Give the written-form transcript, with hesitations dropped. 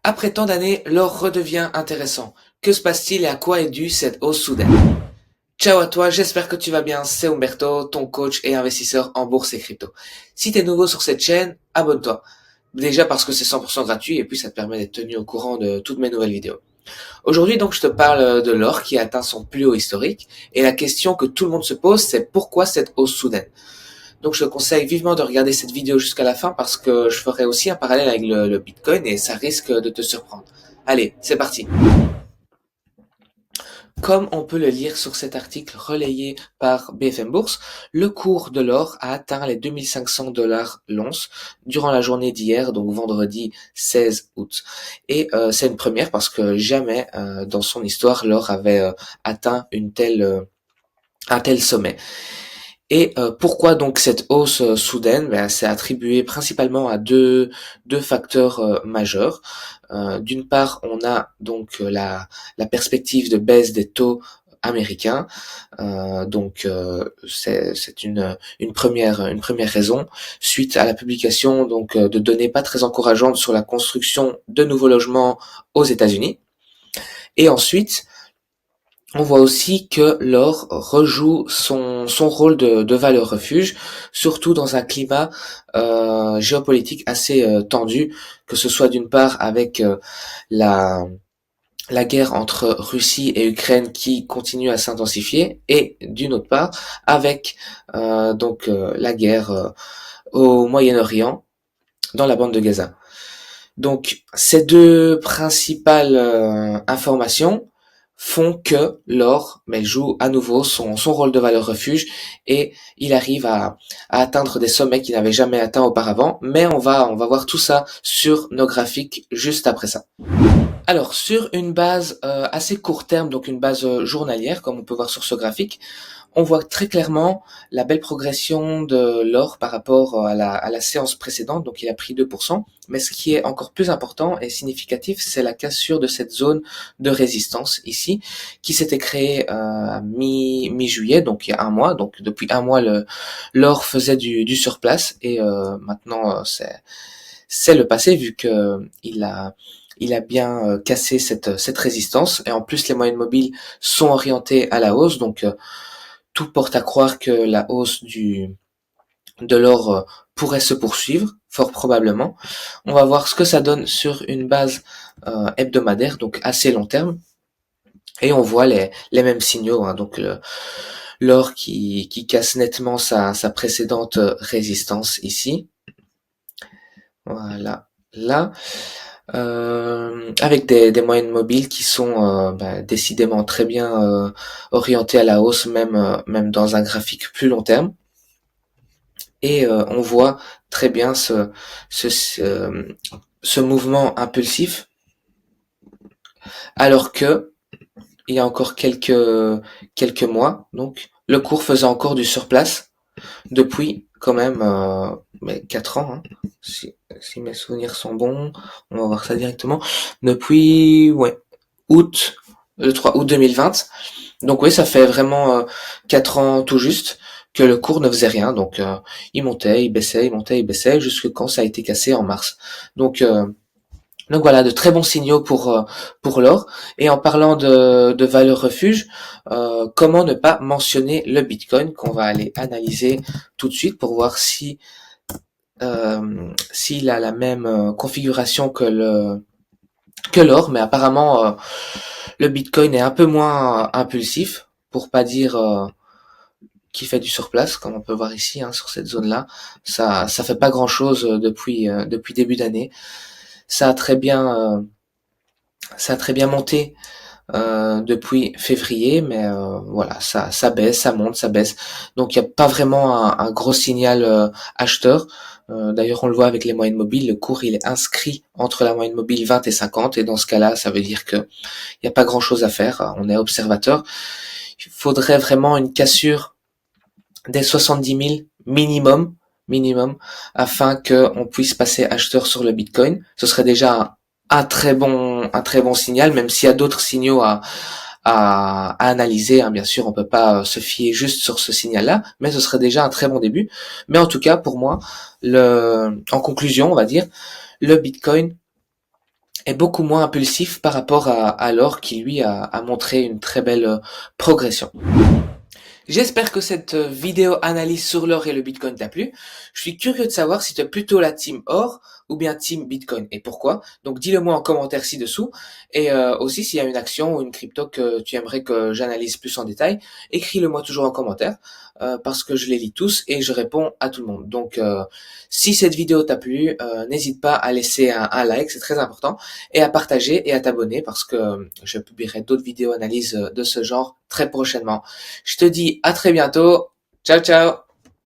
Après tant d'années, l'or redevient intéressant. Que se passe-t-il et à quoi est due cette hausse soudaine? Ciao à toi, j'espère que tu vas bien, c'est Umberto, ton coach et investisseur en bourse et crypto. Si t'es nouveau sur cette chaîne, abonne-toi. Déjà parce que c'est 100% gratuit et puis ça te permet d'être tenu au courant de toutes mes nouvelles vidéos. Aujourd'hui donc je te parle de l'or qui a atteint son plus haut historique et la question que tout le monde se pose c'est pourquoi cette hausse soudaine? Donc je te conseille vivement de regarder cette vidéo jusqu'à la fin parce que je ferai aussi un parallèle avec le Bitcoin et ça risque de te surprendre. Allez, c'est parti. Comme on peut le lire sur cet article relayé par BFM Bourse, le cours de l'or a atteint les 2500 $ l'once durant la journée d'hier, donc vendredi 16 août. Et c'est une première parce que jamais dans son histoire l'or avait atteint un tel sommet. Et pourquoi donc cette hausse soudaine? C'est attribué principalement à deux facteurs majeurs. D'une part, on a donc la perspective de baisse des taux américains. C'est une première raison suite à la publication donc de données pas très encourageantes sur la construction de nouveaux logements aux États-Unis. Et ensuite, on voit aussi que l'or rejoue son rôle de valeur refuge, surtout dans un climat géopolitique assez tendu, que ce soit d'une part avec la, la guerre entre Russie et Ukraine qui continue à s'intensifier, et d'une autre part avec la guerre au Moyen-Orient, dans la bande de Gaza. Donc ces deux principales informations font que l'or joue à nouveau son rôle de valeur refuge et il arrive à atteindre des sommets qu'il n'avait jamais atteints auparavant. Mais on va voir tout ça sur nos graphiques juste après ça. Alors, sur une base assez court terme, donc une base journalière, comme on peut voir sur ce graphique, on voit très clairement la belle progression de l'or par rapport à la séance précédente, donc il a pris 2%. Mais ce qui est encore plus important et significatif, c'est la cassure de cette zone de résistance ici, qui s'était créée à mi-juillet, donc il y a un mois. Donc depuis un mois, l'or faisait du surplace et maintenant c'est le passé vu que il a bien cassé cette résistance et en plus les moyennes mobiles sont orientées à la hausse, donc tout porte à croire que la hausse de l'or pourrait se poursuivre, fort probablement. On va voir ce que ça donne sur une base hebdomadaire, donc assez long terme, et on voit les mêmes signaux, hein, donc l'or qui casse nettement sa précédente résistance ici. Voilà, là. Avec des moyennes mobiles qui sont décidément très bien orientées à la hausse, même dans un graphique plus long terme. Et on voit très bien ce mouvement impulsif, alors que il y a encore quelques mois, donc le cours faisait encore du surplace depuis quand même 4 ans, hein, si mes souvenirs sont bons, on va voir ça directement, depuis le 3 août 2020. Donc oui, ça fait vraiment 4 ans tout juste que le cours ne faisait rien, donc il montait, il baissait, il montait, il baissait, jusque quand ça a été cassé en mars. Donc voilà, de très bons signaux pour l'or. Et en parlant de valeur refuge, comment ne pas mentionner le Bitcoin qu'on va aller analyser tout de suite pour voir s'il a la même configuration que l'or, mais apparemment le Bitcoin est un peu moins impulsif, pour pas dire qui fait du surplace, comme on peut voir ici, hein, sur cette zone-là. Ça fait pas grand-chose depuis début d'année. Ça a très bien monté depuis février, mais voilà, ça baisse, ça monte, ça baisse. Donc il n'y a pas vraiment un gros signal acheteur. D'ailleurs, on le voit avec les moyennes mobiles, le cours il est inscrit entre la moyenne mobile 20 et 50, et dans ce cas-là, ça veut dire que il n'y a pas grand-chose à faire. On est observateur. Il faudrait vraiment une cassure des 70 000 minimum, afin qu'on puisse passer acheteur sur le Bitcoin. Ce serait déjà un très bon signal, même s'il y a d'autres signaux à analyser, hein. Bien sûr, on peut pas se fier juste sur ce signal-là, mais ce serait déjà un très bon début. Mais en tout cas, pour moi, en conclusion, on va dire, le Bitcoin est beaucoup moins impulsif par rapport à l'or qui lui a montré une très belle progression. J'espère que cette vidéo analyse sur l'or et le Bitcoin t'a plu. Je suis curieux de savoir si tu es plutôt la team or ou bien team Bitcoin et pourquoi. Donc dis-le moi en commentaire ci-dessous. Et aussi s'il y a une action ou une crypto que tu aimerais que j'analyse plus en détail, écris-le moi toujours en commentaire parce que je les lis tous et je réponds à tout le monde. Donc si cette vidéo t'a plu, n'hésite pas à laisser un like, c'est très important, et à partager et à t'abonner parce que je publierai d'autres vidéos analyses de ce genre très prochainement. Je te dis à très bientôt. Ciao, ciao!